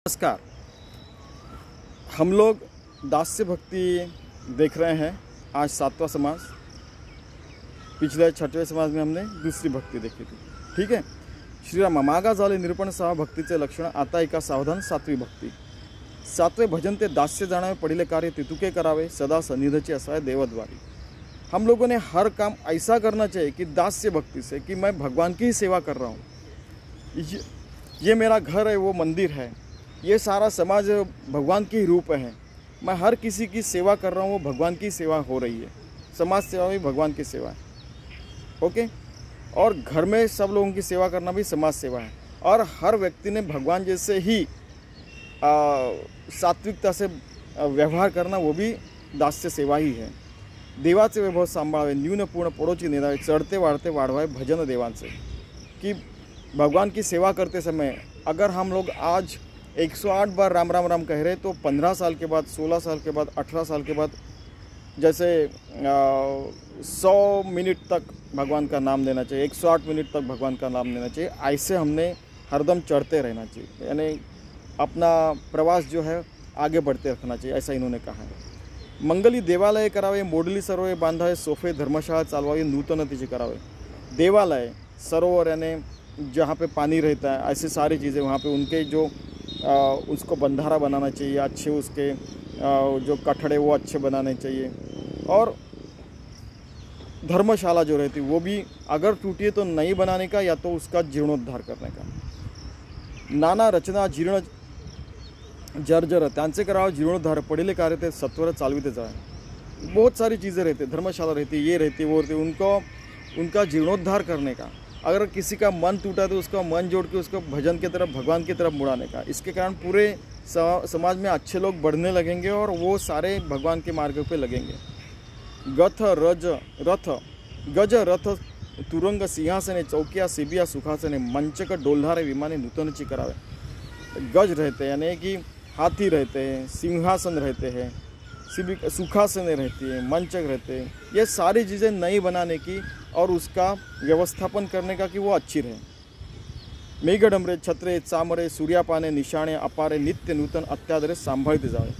नमस्कार। हम लोग दास्य भक्ति देख रहे हैं। आज 7वां समाज, पिछले 6वें समाज में हमने दूसरी भक्ति देखी थी। ठीक है। श्रीराम मागा झाले निरूपण 6 भक्तीचे लक्षण। आता एका सावधान 7वी भक्ती। 7वें भजन ते दास्य जाणावे पडिले कार्य तितुके करावे सदा सन्निधचे असावे देवद्वारी। हम लोगों ने हर काम ऐसा करना चाहिए कि दास्य भक्ति से, कि मैं भगवान की ही सेवा कर रहा हूँ। ये मेरा घर है, वो मंदिर है, ये सारा समाज भगवान के ही रूप है। मैं हर किसी की सेवा कर रहा हूँ, वो भगवान की सेवा हो रही है। समाज सेवा भी भगवान की सेवा है। ओके। और घर में सब लोगों की सेवा करना भी समाज सेवा है। और हर व्यक्ति ने भगवान जैसे ही सात्विकता से व्यवहार करना, वो भी दास्य सेवा ही है। देवाचे वैभव सांभाळावे न्यून पूर्ण पोड़ोची निरावे चढ़ते वाढ़ते वाढवावे भजन देवांचे। कि भगवान की सेवा करते समय अगर हम लोग आज 108 बार राम राम राम कह रहे, तो 15 साल के बाद, 16 साल के बाद, 18 साल के बाद जैसे 100 मिनट तक भगवान का नाम लेना चाहिए, 108 मिनट तक भगवान का नाम लेना चाहिए। ऐसे हमने हरदम चढ़ते रहना चाहिए, यानी अपना प्रवास जो है आगे बढ़ते रखना चाहिए, ऐसा इन्होंने कहा है। मंगली देवालय करावे मोडली सरोवर बांधावे सोफे धर्मशाला चालवावी नूतन तिची करावे। देवालय, सरोवर यानी जहाँ पे पानी रहता है, ऐसे सारी चीज़ें वहाँ पे उनके जो उसको बंधारा बनाना चाहिए, अच्छे उसके जो कठड़े वो अच्छे बनाने चाहिए। और धर्मशाला जो रहती वो भी अगर टूटी है तो नई बनाने का, या तो उसका जीर्णोद्धार करने का। नाना रचना जीर्ण जर्जर त्यांचे करावं जीर्णोद्धार पडिले कार्य ते सत्वर चालविते जाए। बहुत सारी चीज़ें रहती, धर्मशाला रहती, ये रहती, वो रहती, उनका जीर्णोद्धार करने का। अगर किसी का मन टूटा तो उसका मन जोड़ के उसको भजन की तरफ, भगवान की तरफ मुड़ाने का। इसके कारण पूरे समाज में अच्छे लोग बढ़ने लगेंगे और वो सारे भगवान के मार्ग पे लगेंगे। गज रथ तुरंग सिंहासने चौकिया सिबिया सुखासने मंचक डोल्हारे विमाने नूतनची करावे। गज रहते हैं यानी कि हाथी रहते हैं, सिंहासन रहते हैं, सुखासने रहती है, मंचक रहते हैं। ये सारी चीज़ें नई बनाने की और उसका व्यवस्थापन करने का कि वो अच्छी रहे। मेघडमरे छत्रे चामरे सूर्यापाने निशाने अपारे नित्य नूतन अत्यादरे सांभाळते जावे।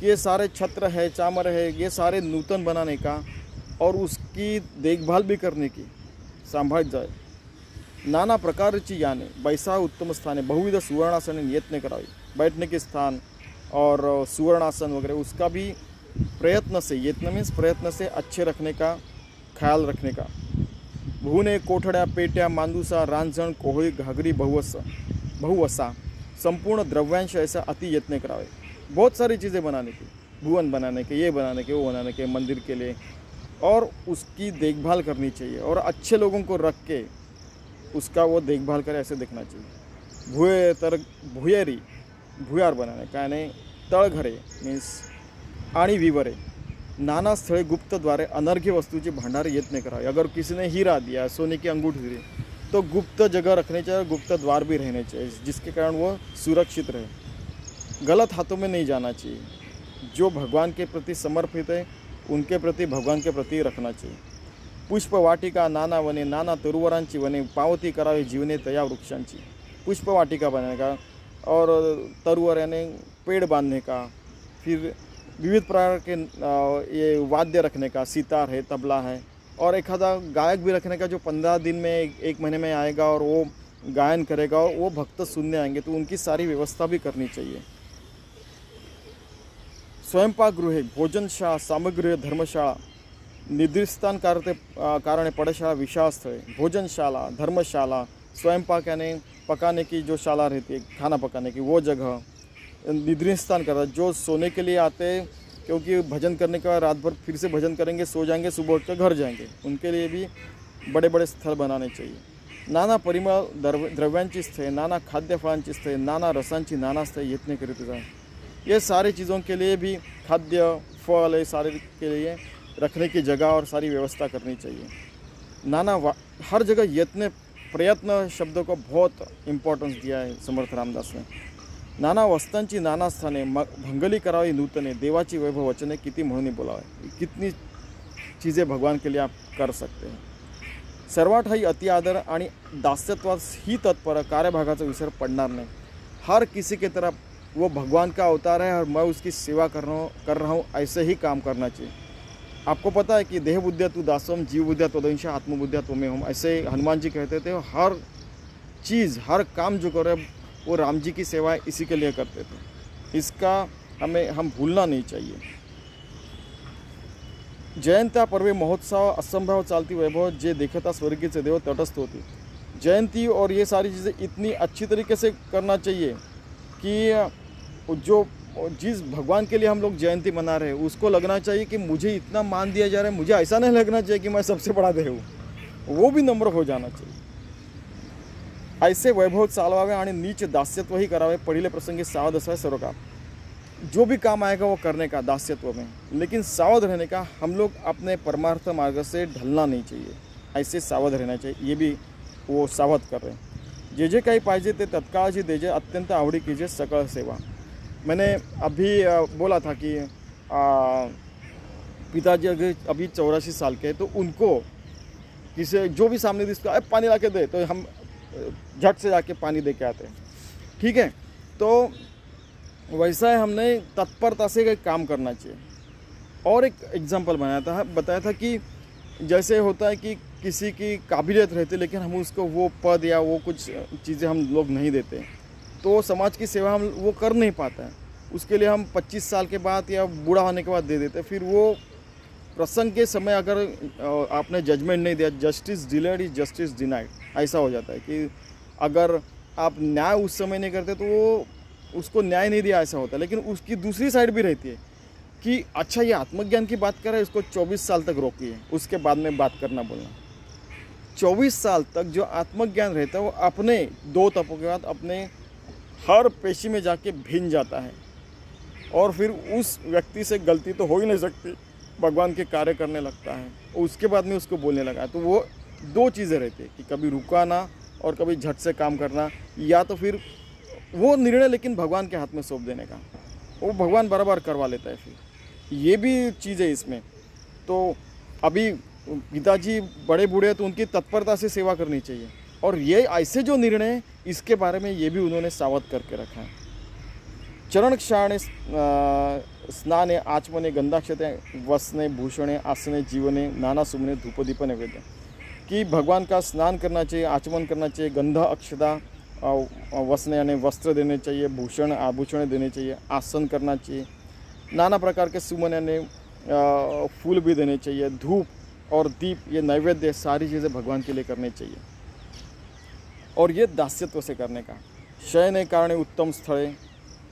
कि ये सारे छत्र है, चामर है, ये सारे नूतन बनाने का और उसकी देखभाल भी करने की, सांभाळत जाए। नाना प्रकारची याने बैसा उत्तम स्थाने बहुविध सुवर्णासने नियत्न करावे। बैठने के स्थान और सुवर्णासन वगैरह उसका भी प्रयत्न से, यत्न मीन्स प्रयत्न से अच्छे रखने का, ख्याल रखने का। भुवने कोठड्या पेट्या मांदूसा रांझण कोहळी घागरी बहुवसा संपूर्ण द्रव्यांश ऐसा अति यत्न करावे। बहुत सारी चीज़ें बनाने की, भुवन बनाने के, ये बनाने के, वो बनाने के, मंदिर के लिए, और उसकी देखभाल करनी चाहिए और अच्छे लोगों को रख के उसका वो देखभाल करे, ऐसे देखना चाहिए। भुयार बनाने का, यानी तळघरे मीन्स आणि विवरे नाना स्थळे गुप्त द्वारे अनर्घ्य वस्तूचे भंडार यत्न करावे। अगर किसी ने हीरा दिया, सोने की अंगूठी दी, तो गुप्त जगह रखने चाहिए, गुप्त द्वार भी रहने चाहिए, जिसके कारण वो सुरक्षित रहे। गलत हाथों में नहीं जाना चाहिए। जो भगवान के प्रति समर्पित है उनके प्रति, भगवान के प्रति रखना चाहिए। पुष्पवाटिका नाना वने नाना तरुवरांची वने पावती करावे जीवने तया वृक्षांची। पुष्पवाटिका बनाने का और तरुवर यानी पेड़ बांधने का। फिर विविध प्रकार के ये वाद्य रखने का, सितार है, तबला है, और एक आधा गायक भी रखने का जो 15 दिन में, एक महीने में आएगा और वो गायन करेगा और वो भक्त सुनने आएंगे, तो उनकी सारी व्यवस्था भी करनी चाहिए। स्वयंपाक गृहे भोजनशाळा सामग्री धर्मशाला निद्रिस्थान कारणे पडशाला विशाल स्थळे। भोजनशाला, धर्मशाला, स्वयंपाक यानी पकाने की जो शाला रहती है, खाना पकाने की, वो जगह। निद्रिस्थान करता, जो सोने के लिए आते हैं, क्योंकि भजन करने के बाद रात भर फिर से भजन करेंगे, सो जाएंगे, सुबह उठ कर घर जाएंगे, उनके लिए भी बड़े बड़े स्थल बनाने चाहिए। नाना परिमळ द्रव्यांची स्थळे, नाना खाद्यफळांची स्थळे, नाना रसांची नाना स्थळे यत्न करीत जाए। ये सारी चीज़ों के लिए भी, खाद्य फल, ये सारे के लिए रखने की जगह और सारी व्यवस्था करनी चाहिए। नाना हर जगह यत्न, प्रयत्न शब्दों को बहुत इम्पोर्टेंस दिया है समर्थ रामदास ने। नाना वस्तांची नाना स्थाने भंगली करावी नूतने देवाची वैभव वचने किती म्हणून बोलावे। कितनी चीज़ें भगवान के लिए आप कर सकते हैं। सर्वात ही अति आदर आणि दास्यत्वास ही तत्पर कार्यभागाचा विसर पडणार नाही। हर किसी के तरफ वो भगवान का अवतार है और मैं उसकी सेवा कर रहा हूँ, ऐसे ही काम करना चाहिए। आपको पता है कि देह बुद्धिया तू दासोम, जीव बुद्धिया त्वदंश, आत्मबुद्धिया त्वमें हम, ऐसे हनुमान जी कहते थे। हर चीज़, हर काम जो करे वो राम जी की सेवा इसी के लिए करते थे। इसका हम भूलना नहीं चाहिए। जयंत्या पर्वे महोत्सव असंभव चालती वैभव, जे देखता स्वर्गीय देव तटस्थ होती। जयंती और ये सारी चीज़ें इतनी अच्छी तरीके से करना चाहिए कि जो जिस भगवान के लिए हम लोग जयंती मना रहे हैं उसको लगना चाहिए कि मुझे इतना मान दिया जा रहा है, मुझे ऐसा नहीं लगना चाहिए कि मैं सबसे बड़ा देव हूँ, वो भी नम्र हो जाना चाहिए। ऐसे वैभव चालवावे आणि नीच दास्यत्वही करावे, पहिले प्रसंगी सावध असावे सर्व काम। जो भी काम आएगा वो करने का दास्यत्व में, लेकिन सावध रहने का। हम लोग अपने परमार्थ मार्ग से ढलना नहीं चाहिए, ऐसे सावध रहना चाहिए। ये भी वो सावध कर रहे हैं। जे काही पाहिजे ते तत्काळ जी देजे, अत्यंत आवडी कीजिए सकल सेवा। मैंने अभी बोला था कि पिताजी अभी 84 साल के हैं, तो उनको किसी जो भी सामने दिखता है पानी ला के दे, तो हम झट से जाके पानी दे के आते हैं। ठीक है, तो वैसा है, हमने तत्परता से काम करना चाहिए। और एक एग्जांपल बताया था कि जैसे होता है कि किसी की काबिलियत रहती है लेकिन हम उसको वो पद या वो कुछ चीज़ें हम लोग नहीं देते, तो समाज की सेवा हम वो कर नहीं पाता है। उसके लिए हम 25 साल के बाद या बूढ़ा होने के बाद दे देते, फिर वो प्रसंग के समय अगर आपने जजमेंट नहीं दिया, justice delayed is justice denied, ऐसा हो जाता है कि अगर आप न्याय उस समय नहीं करते तो वो उसको न्याय नहीं दिया, ऐसा होता है। लेकिन उसकी दूसरी साइड भी रहती है कि अच्छा ये आत्मज्ञान की बात कर रहा है, इसको 24 साल तक रोकिए, उसके बाद में बात करना बोलना। 24 साल तक जो आत्मज्ञान रहता है वो अपने 2 तपों के बाद अपने हर पेशी में जाके भिन जाता है, और फिर उस व्यक्ति से गलती तो हो ही नहीं सकती, भगवान के कार्य करने लगता है, उसके बाद में उसको बोलने लगा। तो वो 2 चीज़ें रहती है कि कभी रुकाना और कभी झट से काम करना, या तो फिर वो निर्णय लेकिन भगवान के हाथ में सौंप देने का, वो भगवान बराबर करवा लेता है। फिर ये भी चीज़ है इसमें। तो अभी पिताजी बड़े बूढ़े हैं तो उनकी तत्परता से सेवा करनी चाहिए, और ये ऐसे जो निर्णय है इसके बारे में ये भी उन्होंने सावध करके रखा है। चरण क्षाणे स्नाने आचमने गंधाक्षते वसने भूषणे आसने जीवने नाना सुमने धूपदीप नैवेद्य, कि भगवान का स्नान करना चाहिए, आचमन करना चाहिए, गंधा अक्षता वसने यानी वस्त्र देने चाहिए, भूषण आभूषण देने चाहिए, आसन करना चाहिए, नाना प्रकार के सुमन यानी फूल भी देने चाहिए, धूप और दीप ये नैवेद्य, सारी चीज़ें भगवान के लिए करनी चाहिए। और ये दास्यत्व से करने का। शयने कारणे उत्तम स्थळे,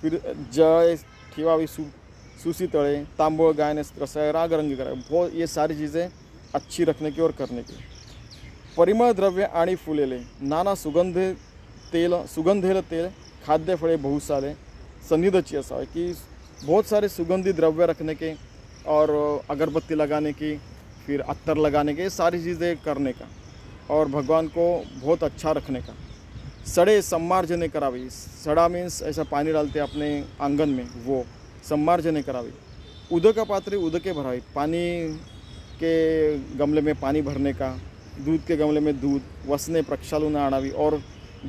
फिर जय ठेवावी सुसी तळे, तांबूळ गायने रसाय राग रंग कराए, बहुत ये सारी चीज़ें अच्छी रखने की और करने की। परिमळ द्रव्य आणि फुलेले, नाना सुगंधेल तेल, खाद्य फळे बहुत सारे सन्निधची असावे, कि बहुत सारे सुगंधी द्रव्य रखने के और अगरबत्ती लगाने की, फिर अत्तर लगाने के, सारी चीज़ें करने का, और भगवान को बहुत अच्छा रखने का। सड़े सम्मार्जने करावी, सड़ा मीन्स ऐसा पानी डालते अपने आंगन में, वो सम्मार्जने करावी। उदक पात्रे उदके भरावी, पानी के गमले में पानी भरने का, दूध के गमले में दूध, वसने प्रक्षालन आणावी, और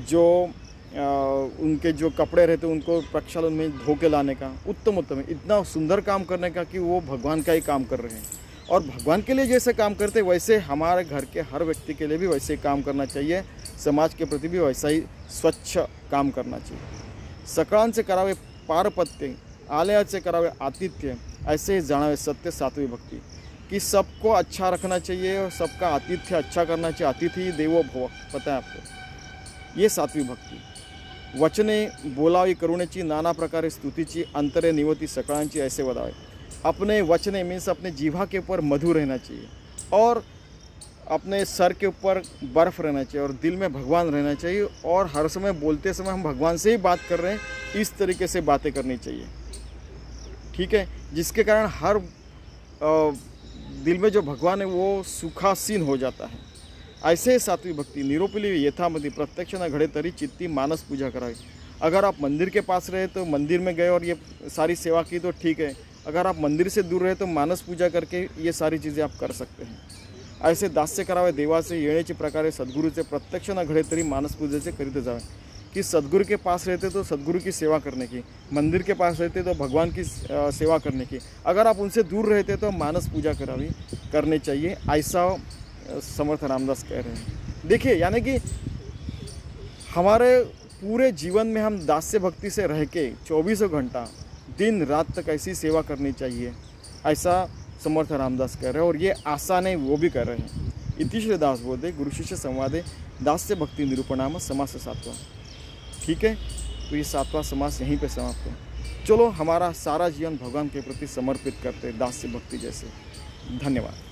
जो उनके जो कपड़े रहते उनको प्रक्षालन में धो के लाने का। उत्तम है, इतना सुंदर काम करने का कि वो भगवान का ही काम कर रहे हैं, और भगवान के लिए जैसे काम करते वैसे हमारे घर के हर व्यक्ति के लिए भी वैसे ही काम करना चाहिए, समाज के प्रति भी वैसा ही स्वच्छ काम करना चाहिए। सकळांचे करावे पारपत्य, आलयाचे करावे आतिथ्य, ऐसे ही जानावे सत्य सात्विक भक्ति, कि सबको अच्छा रखना चाहिए, सबका आतिथ्य अच्छा करना चाहिए। अतिथि देवो भव, पता है आपको, ये सात्विक भक्ति। वचने बोलावी करुणेची, नाना प्रकारे स्तुतीची, अंतरे निवती सकळांची, ऐसे वदावे। अपने वचने मीन्स अपने जीवा के ऊपर मधु रहना चाहिए, और अपने सर के ऊपर बर्फ़ रहना चाहिए, और दिल में भगवान रहना चाहिए, और हर समय बोलते समय हम भगवान से ही बात कर रहे हैं, इस तरीके से बातें करनी चाहिए। ठीक है, जिसके कारण हर दिल में जो भगवान है वो सुखासीन हो जाता है। ऐसे सात्विक भक्ति। निरोपिली यथामति, प्रत्यक्ष न घड़े तरी चित्ती, मानस पूजा करावी। अगर आप मंदिर के पास रहे तो मंदिर में गए और ये सारी सेवा की तो ठीक है, अगर आप मंदिर से दूर रहे तो मानस पूजा करके ये सारी चीज़ें आप कर सकते हैं। ऐसे दास्य करावे देवाचे, येण्याचे प्रकारे सद्गुरूचे, प्रत्यक्ष न घडे तरी मानस पूजेचे करीत जावे, कि सदगुरु के पास रहते तो सदगुरु की सेवा करने की, मंदिर के पास रहते तो भगवान की सेवा करने की, अगर आप उनसे दूर रहते तो मानस पूजा करनी चाहिए, ऐसा समर्थ रामदास कह रहे हैं। देखिए, यानी कि हमारे पूरे जीवन में हम दास्य भक्ति से रह के 24 घंटा दिन रात तक ऐसी सेवा करनी चाहिए, ऐसा समर्थ रामदास कह रहे हैं। और ये आसान है, वो भी कर रहे हैं। इति श्री दास बोधे गुरु शिष्य संवादे दास्य भक्ति निरूपणाम समास 7वां। ठीक है, तो ये 7वां समास यहीं पे समाप्त है। चलो हमारा सारा जीवन भगवान के प्रति समर्पित करते दास्य भक्ति जैसे। धन्यवाद।